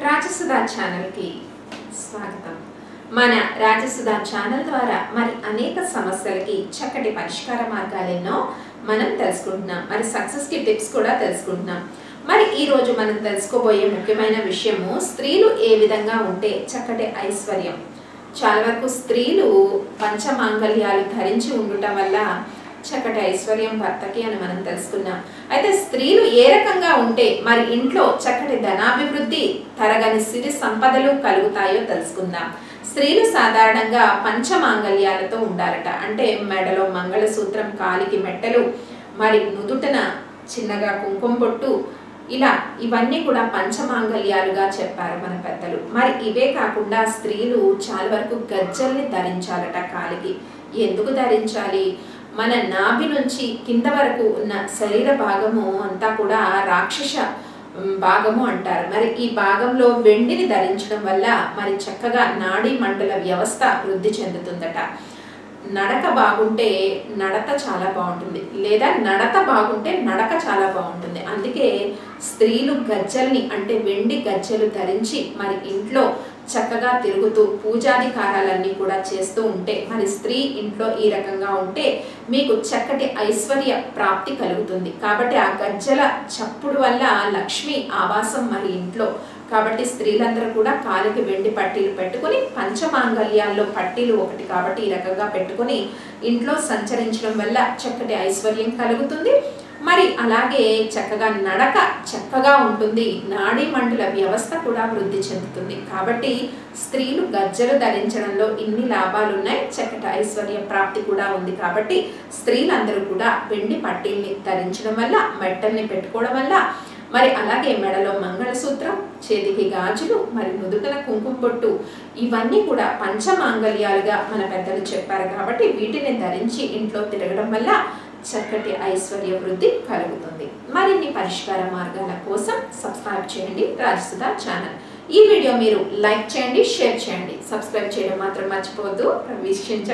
Rajasudha channel కి స్వాగతం। మన రాజసుధా ఛానల్ ద్వారా మరి అనేక సమస్యలకి చక్కటి పరిష్కార మార్గాలెన్నో మనం తెలుసుకుంటున్నాం। మరి సక్సెస్ కి టిప్స్ కూడా తెలుసుకుంటున్నాం। మరి ఈ రోజు మనం తెలుసుకోబోయే ముఖ్యమైన విషయము స్త్రీలు ఏ విధంగా ఉంటే చక్కటి ఐశ్వర్యం। చాలా వరకు స్త్రీలు పంచమాంగళ్యాలు ధరించి ఉండటం వల్ల చక్కటి ఐశ్వర్యం భర్తకి అని మనం తెలుసుకున్నాం। అయితే స్త్రీలు ఏ రకంగా ఉంటే మరి ఇంట్లో చక్కటి ధనాభివృద్ధి తరగని సిరి సంపదలు కలుగుతాయో తెలుసుకుందాం। స్త్రీలు సాధారణంగా పంచమాంగళ్యాలతో ఉండాలట, అంటే మెడలో మంగళసూత్రం, కాలికి మెట్టెలు, మరి నుదుటన చిన్నగా కుంకుమ బొట్టు, ఇలా ఇవన్నీ కూడా పంచమాంగళ్యాలుగా చెప్పారు మన పెద్దలు। మరి ఇవే కాకుండా స్త్రీలు చాలా వరకు గజ్జల్ని ధరించాలట కాలికి। ఎందుకు ధరించాలి? మన నాభి నుంచి కింద వరకు ఉన్న శరీర భాగము అంతా కూడా రాక్షస భాగము అంటారు। మరి ఈ భాగంలో వెండిని ధరించడం వల్ల మరి చక్కగా నాడీ మండల వ్యవస్థ వృద్ధి చెందుతుందట। నడక బాగుంటే నడత చాలా బాగుంటుంది, లేదా నడత బాగుంటే నడక చాలా బాగుంటుంది। అందుకే స్త్రీలు గజ్జల్ని అంటే వెండి గజ్జలు ధరించి మరి ఇంట్లో చక్కగా తిరుగుతూ పూజాధికారాలన్నీ కూడా చేస్తూ ఉంటే, మరి స్త్రీ ఇంట్లో ఈ రకంగా ఉంటే మీకు చక్కటి ఐశ్వర్య ప్రాప్తి కలుగుతుంది। కాబట్టి ఆ గజ్జల చప్పుడు వల్ల లక్ష్మి ఆవాసం మరి ఇంట్లో। కాబట్టి స్త్రీలందరూ కూడా కాలికి వెండి పట్టీలు పెట్టుకుని, పంచమాంగళ్యాల్లో పట్టీలు ఒకటి కాబట్టి ఈ రకంగా పెట్టుకుని ఇంట్లో సంచరించడం వల్ల చక్కటి ఐశ్వర్యం కలుగుతుంది। మరి అలాగే చక్కగా నడక చక్కగా ఉంటుంది, నాడీ మండల వ్యవస్థ కూడా వృద్ధి చెందుతుంది। కాబట్టి స్త్రీలు గజ్జలు ధరించడంలో ఇన్ని లాభాలు ఉన్నాయి, చక్కటి ఐశ్వర్య ప్రాప్తి కూడా ఉంది। కాబట్టి స్త్రీలందరూ కూడా వెండి పట్టీల్ని ధరించడం వల్ల, మెట్టల్ని పెట్టుకోవడం వల్ల, మరి అలాగే మెడలో మంగళసూత్రం, చేతికి గాజులు, మరి నుదుటన కుంకుమ బొట్టు, ఇవన్నీ కూడా పంచమాంగళ్యాలుగా మన పెద్దలు చెప్పారు। కాబట్టి వీటిని ధరించి ఇంట్లో తిరగడం వల్ల చక్కటి ఐశ్వర్య వృద్ధి కలుగుతుంది। మరిన్ని పరిష్కార మార్గాల కోసం సబ్స్క్రైబ్ చేయండి రాజసుధా ఛానల్। ఈ వీడియో మీరు లైక్ చేయండి, షేర్ చేయండి, సబ్స్క్రైబ్ చేయడం మాత్రం మర్చిపోవద్దు, వీక్షించండి।